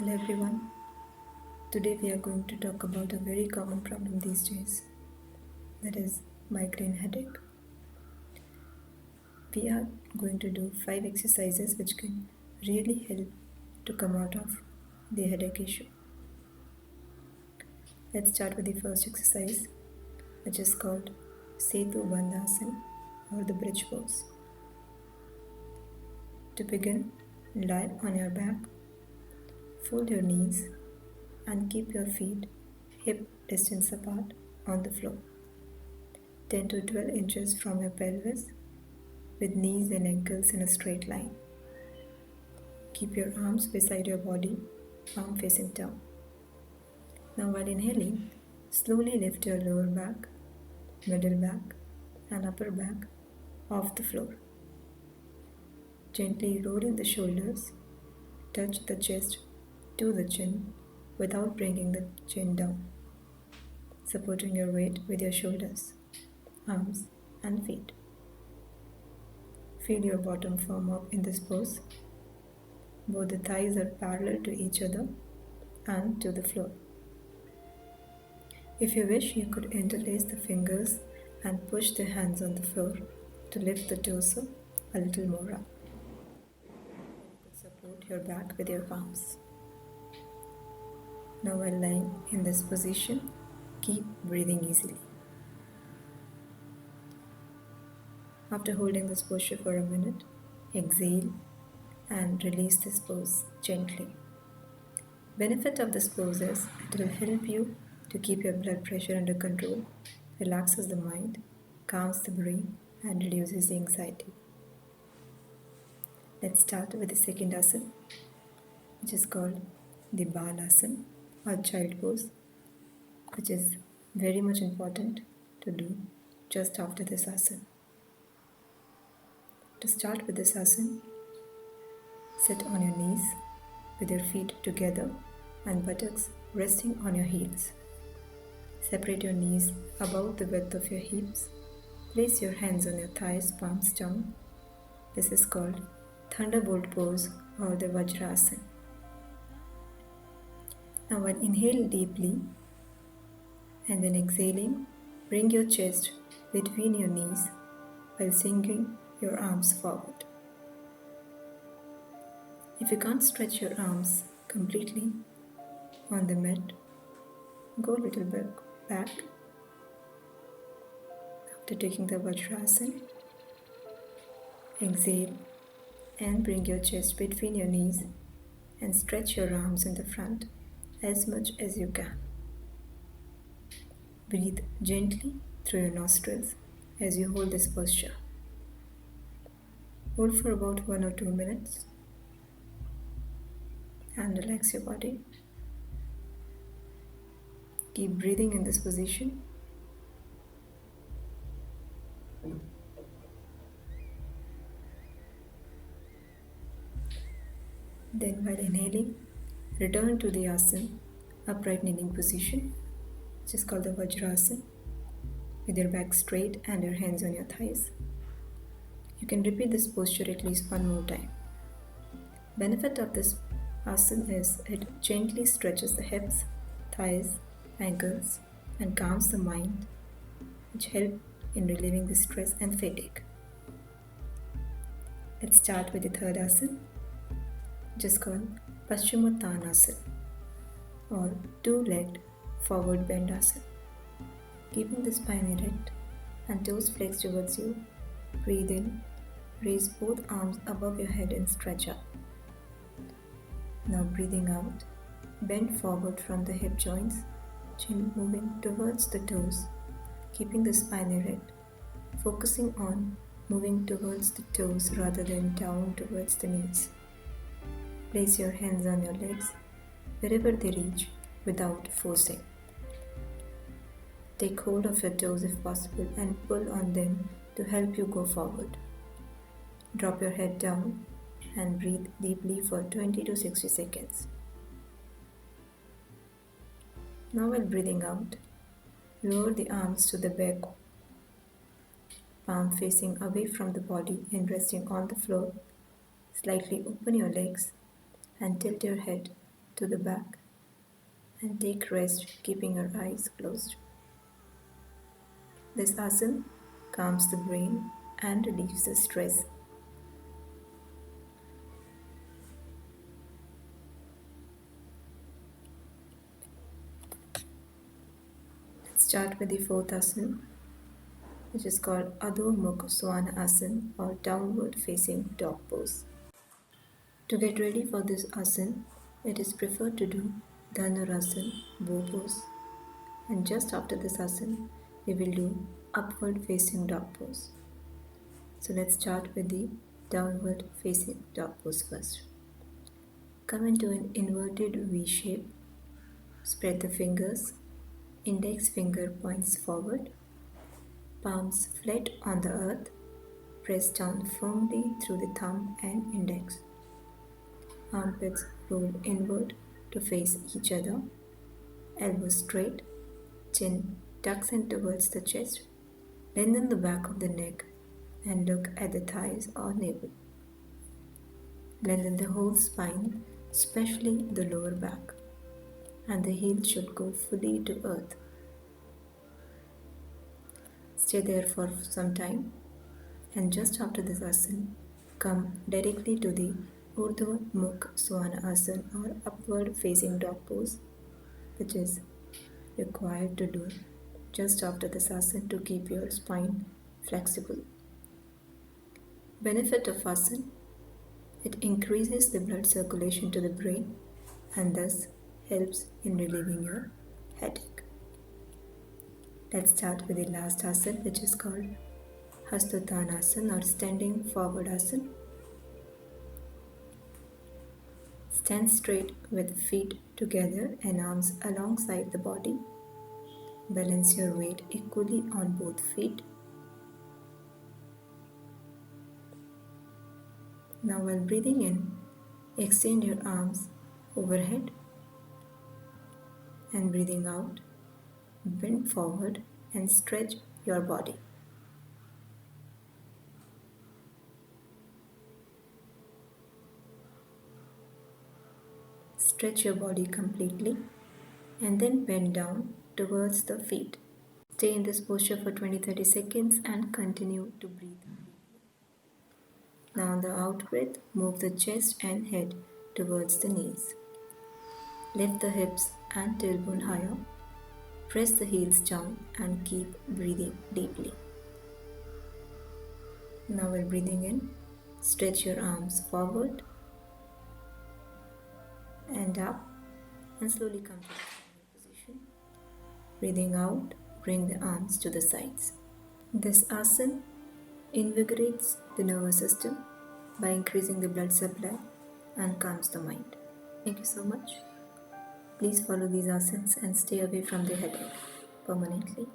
Hello everyone. Today we are going to talk about a very common problem these days, that is migraine headache. We are going to do 5 exercises which can really help to come out of the headache issue. Let's start with the first exercise, which is called Setu Bandhasana or the bridge pose. To begin, lie on your back, fold your knees and keep your feet hip distance apart on the floor, 10 to 12 inches from your pelvis, with knees and ankles in a straight line. Keep your arms beside your body, palm facing down. Now while inhaling, slowly lift your lower back, middle back and upper back off the floor. Gently roll in the shoulders, touch the chest to the chin without bringing the chin down, supporting your weight with your shoulders, arms and feet. Feel your bottom firm up in this pose. Both the thighs are parallel to each other and to the floor. If you wish, you could interlace the fingers and push the hands on the floor to lift the torso a little more up. You could support your back with your palms. Now while lying in this position, keep breathing easily. After holding this posture for a minute, exhale and release this pose gently. Benefit of this pose is it will help you to keep your blood pressure under control, relaxes the mind, calms the brain and reduces the anxiety. Let's start with the second asana, which is called the Balasana or child pose, which is very much important to do just after this asana. To start with this asana, sit on your knees with your feet together and buttocks resting on your heels. Separate your knees above the width of your hips. Place your hands on your thighs, palms down. This is called Thunderbolt Pose or the Vajrasana. Now while inhale deeply and then exhaling, bring your chest between your knees while sinking your arms forward. If you can't stretch your arms completely on the mat, go a little bit back. After taking the Vajrasana, exhale and bring your chest between your knees and stretch your arms in the front as much as you can. Breathe gently through your nostrils as you hold this posture. Hold for about 1 or 2 minutes and relax your body. Keep breathing in this position. Then while inhaling, return to the asana, upright kneeling position, which is called the Vajrasana, with your back straight and your hands on your thighs. You can repeat this posture at least 1 more time. Benefit of this asana is it gently stretches the hips, thighs, ankles and calms the mind, which help in relieving the stress and fatigue. Let's start with the third asana, which is called Paschimottanasana or two-legged forward bend asana. Keeping the spine erect and toes flexed towards you, breathe in, raise both arms above your head and stretch up. Now breathing out, bend forward from the hip joints, chin moving towards the toes, keeping the spine erect, focusing on moving towards the toes rather than down towards the knees. Place your hands on your legs wherever they reach without forcing. Take hold of your toes if possible and pull on them to help you go forward. Drop your head down and breathe deeply for 20 to 60 seconds. Now while breathing out, lower the arms to the back, palm facing away from the body and resting on the floor. Slightly open your legs and tilt your head to the back and take rest, keeping your eyes closed. This asana calms the brain and relieves the stress. Let's start with the fourth asana, which is called Adho Mukha Swanasana or Downward Facing Dog Pose. To get ready for this asana, it is preferred to do Dhanurasana, bow pose, and just after this asana, we will do upward facing dog pose. So let's start with the downward facing dog pose first. Come into an inverted V shape. Spread the fingers. Index finger points forward. Palms flat on the earth. Press down firmly through the thumb and index. Armpits roll inward to face each other. Elbows straight. Chin tucks in towards the chest. Lengthen the back of the neck and look at the thighs or navel. Lengthen the whole spine, especially the lower back, and the heel should go fully to earth. Stay there for some time, and just after this asana, come directly to the Urdhva Mukha Swanasana or upward facing dog pose, which is required to do just after this asana to keep your spine flexible. Benefit of asana: it increases the blood circulation to the brain and thus helps in relieving your headache. Let's start with the last asana, which is called Hastattanasana or standing forward asana. Stand straight with feet together and arms alongside the body. Balance your weight equally on both feet. Now while breathing in, extend your arms overhead, and breathing out, bend forward and stretch your body. Stretch your body completely and then bend down towards the feet. Stay in this posture for 20-30 seconds and continue to breathe. Now on the out breath, move the chest and head towards the knees. Lift the hips and tailbone higher. Press the heels down and keep breathing deeply. Now while breathing in, stretch your arms forward and up and slowly come to the standing position. Breathing out, bring the arms to the sides. This asana invigorates the nervous system by increasing the blood supply and calms the mind. Thank you so much. Please follow these asanas and stay away from the headache permanently.